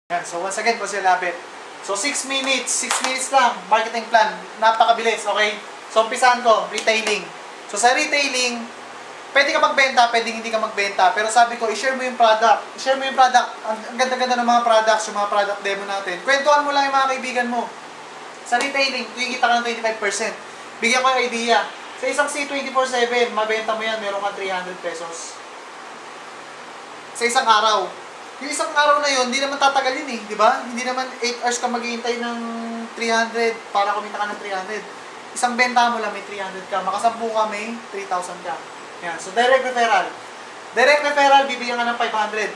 Yan. So once again, Jose Lapid. So 6 minutes lang, marketing plan. Napakabilis, okay? So umpisahan ko, retailing. So sa retailing, pwede ka magbenta, pwede hindi ka magbenta. Pero sabi ko, i-share mo yung product. I-share mo yung product. Ang ganda-ganda ng mga products, yung mga product demo natin. Kwentuhan mo lang yung mga kaibigan mo. Sa retailing, kikita ka ng 25%. Bigyan ko yung idea. Sa isang C24/7, mabenta mo yan, meron ka 300 pesos. Sa isang araw. Yung isang araw na yun, hindi naman tatagal yun eh, di ba? Hindi naman 8 hours ka maghihintay ng 300 para kumita ka ng 300. Isang benta mo lang, may 300 ka. Makasampu ka, may 3,000 ka. Yan. So, direct referral. Direct referral, bibigyan ka ng 500.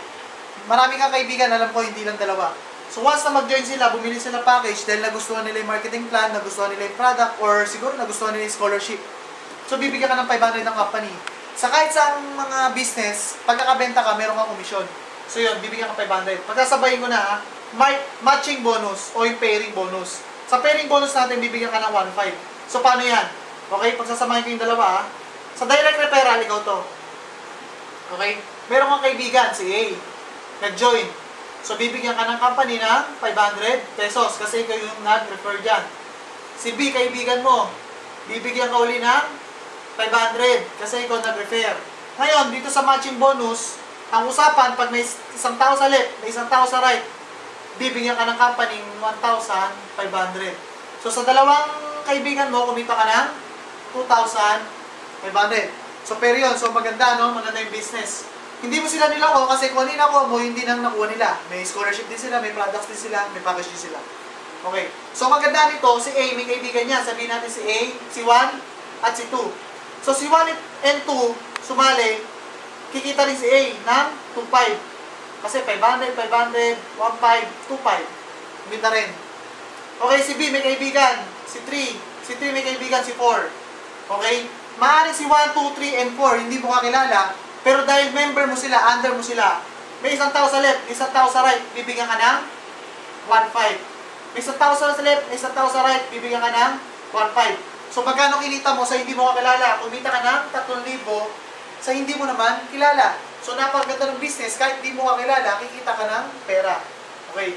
Marami kang kaibigan, alam ko, hindi lang dalawa. So, once na mag-join sila, bumili sila package dahil nagustuhan nila yung marketing plan, nagustuhan nila yung product, or siguro nagustuhan nila yung scholarship. So, bibigyan ka ng 500 ng company. Sa kahit sa mga business, pagkakabenta ka, meron kang komisyon. So yun, bibigyan ka 500. Pagkasabayin ko na matching bonus o yung pairing bonus. Sa pairing bonus natin, bibigyan ka ng 1.5. So paano yan? Okay, pagsasamahin ko yung dalawa ha. Sa direct referral, ikaw to. Okay? Meron kang kaibigan, si A. Nag-join. So bibigyan ka ng company ng 500 pesos kasi ikaw yung nag-refer dyan. Si B, kaibigan mo. Bibigyan ka uli ng 500 kasi ikaw nag-refer. Ngayon, dito sa matching bonus, ang usapan, pag may isang tao sa left, may isang tao sa right, bibigyan ka ng company 1,500. So, sa dalawang kaibigan mo, kumita ka ng 2,500. So, pero yun. So, maganda, no? Maganda yung business. Hindi mo sila nilako kasi kung ano nakuha mo, hindi nang nakuha nila. May scholarship din sila, may products din sila, may package din sila. Okay. So, maganda nito, si A, may kaibigan niya. Sabihin natin si A, si 1, at si 2. So, si 1 and 2, sumali, kikita rin si A ng 2.5. Kasi 500, 500, 1.5, 2.5. Kumita rin. Okay, si B may kaibigan. Si 3. Si 3 may kaibigan. Si 4. Okay? Maaaring si 1, 2, 3, and 4, hindi mo kakilala. Pero dahil member mo sila, under mo sila, may isang tao sa left, may isang tao sa right, bibigyan ka ng 1.5. May isang tao sa left, may isang tao sa right, bibigyan ka ng 1.5. So, magkano kinita mo sa hindi mo kakilala? Kumita ka ng 3,000 sa hindi mo naman kilala. So, napakaganda ng business, kahit hindi mo kakilala, kikita ka ng pera. Okay.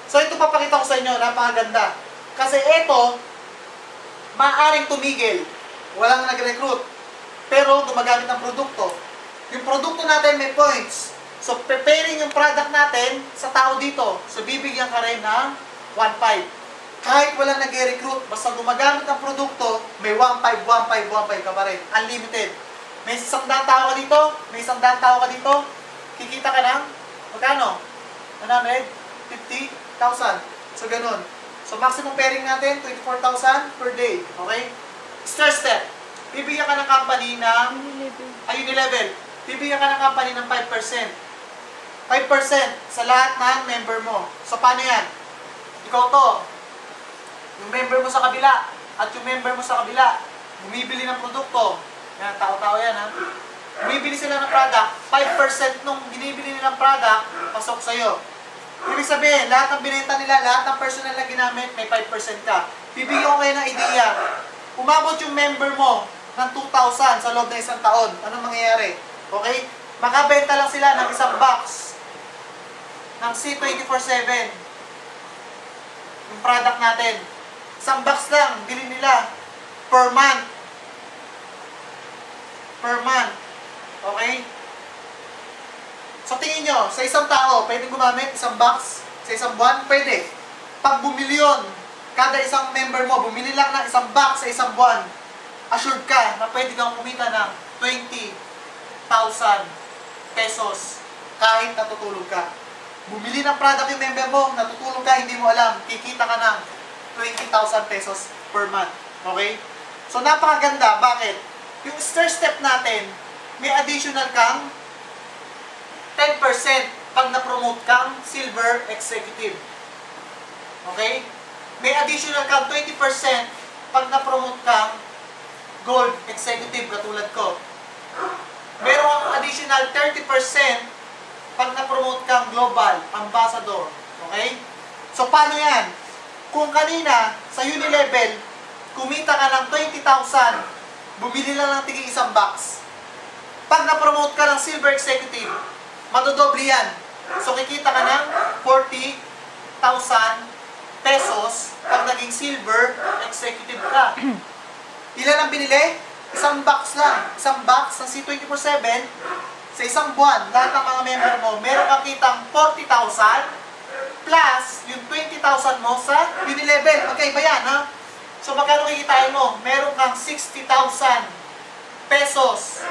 So, ito papakita ko sa inyo, napakaganda. Kasi ito, maaaring tumigil. Walang nag-recruit. Pero, gumagamit ng produkto. Yung produkto natin may points. So, preparing yung product natin sa tao dito. So, bibigyan ka rin ng 1.5. Kahit walang nag-recruit, basta gumagamit ng produkto, may 1.5, 1.5, 1.5 ka pa rin. Unlimited. May 100 tao ka dito, may 100 tao ka dito, kikita ka ng, magkano? 150,000. So, ganun. So, maximum pairing natin, 24,000 per day. Okay? First step, bibigyan ka ng company ng, Unilevel. Bibigyan ka ng company ng 5%. 5% sa lahat ng member mo. So, paano yan? Ikaw to, yung member mo sa kabila, at yung member mo sa kabila, bumibili ng produkto. Yan, tao-tao yan ha. Bumibili sila ng product, 5% nung binibili nilang product, pasok sa'yo. Ibig sabihin, lahat ng binenta nila, lahat ng personal na ginamit, may 5% ka. Bibigyan ko kayo ng idea. Umabot yung member mo ng 2,000 sa loob ng isang taon. Anong mangyayari? Okay? Makabenta lang sila ng isang box ng C24/7. Yung product natin. Isang box lang, bili nila per month. Per month. Okay? So, tingin nyo, sa isang tao, pwede gumamit isang box sa isang buwan? Pwede. Pag bumili yun, kada isang member mo, bumili lang ng isang box sa isang buwan, assured ka na pwede kang kumita ng 20,000 pesos kahit natutulog ka. Bumili ng product yung member mo, natutulog ka, hindi mo alam, kikita ka ng 20,000 pesos per month. Okay? So, napakaganda. Bakit? Yung first step natin, may additional kang 10% pag na-promote kang silver executive. Okay? May additional kang 20% pag na-promote kang gold executive katulad ko. Meron kang additional 30% pag na-promote kang global ambassador. Okay? So, paano yan? Kung kanina, sa Unilevel, kumita ka ng 20,000, bumili lang ng tigil isang box. Pag na-promote ka ng silver executive, madodoble yan. So, kikita ka ng 40,000 pesos pag naging silver executive ka. Ilan ang binili? Isang box lang. Isang box ng C24/7 sa isang buwan. Lahat ng mga member mo, meron kang kitang 40,000 plus yung 20,000 mo sa Unilevel. Magkaiba yan, ha? So, magkano kikitain mo? Meron kang 60,000 pesos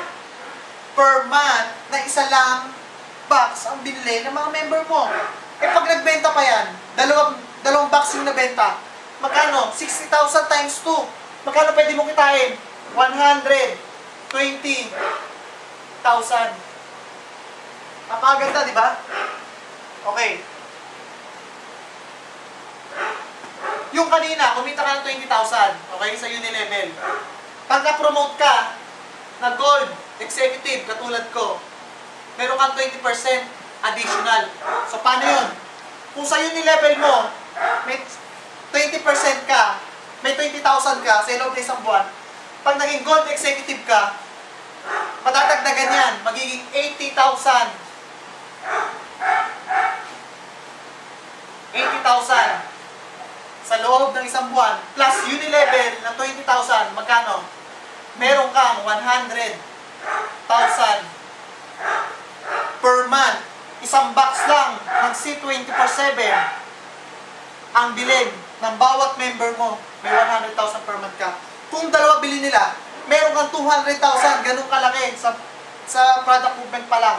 per month na isa lang box ang binili ng mga member mo. Eh, pag nagbenta pa yan, dalawang box yung nabenta. Magkano? 60,000 times 2. Magkano pwede mo kitain? 120,000. Napakaganda, di ba? Okay. Yung kanina, kumita ka ng 20,000, okay, sa Unilevel. Pag na-promote ka na gold executive, katulad ko, meron kang 20% additional. So, paano yun? Kung sa Unilevel mo, may 20% ka, may 20,000 ka sa loob ng isang buwan, pag naging gold executive ka, matadagdagan yan, magiging 80,000. 80,000 sa loob ng isang buwan, plus Unilevel na 20,000, magkano? Meron kang 100,000 per month. Isang box lang ng C24/7 ang bilhin ng bawat member mo. May 100,000 per month ka. Kung dalawa bilhin nila, meron kang 200,000, ganun kalaki sa product movement pa lang.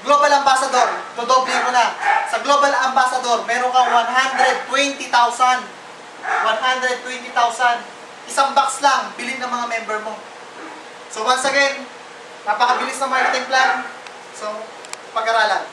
Global Ambassador, dodoble ko na. Sa Global Ambassador, meron kang 120,000. 120,000. Isang box lang, bilhin ng mga member mo. So once again, napakabilis ng marketing plan. So, pag-aralan.